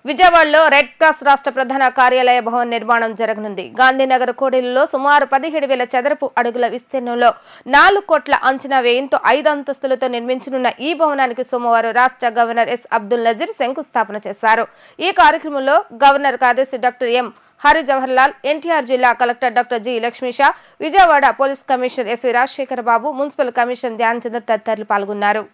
విజయవాడలో red cross రాష్ట్ర ప్రధాన కార్యాలయ భవన నిర్మాణం జరగనుంది. గాంధీనగర్ కోడెలలో సుమారు 17,000 చదరపు అడుగుల విస్తీర్ణంలో 4 కోట్ల అంచనా వ్యయంతో 5 అంతస్తులతో నిర్మించనున్న ఈ భవనానికి సోమవారం రాష్ట్ర గవర్నర్ ఎస్. అబ్దుల్ నజీర్ శంకుస్థాపన చేశారు. ఈ కార్యక్రమంలో గవర్నర్ కార్యదర్శి డాక్టర్ ఎం. హరి జవహర్లాల్, ఎన్టీఆర్ జిల్లా collector doctor G. Lakshmisha, Vijayawada police commissioner S. V. Rajasekhara Babu, municipal commissioner Dhyan Chandra తదితరులు పాల్గొన్నారు.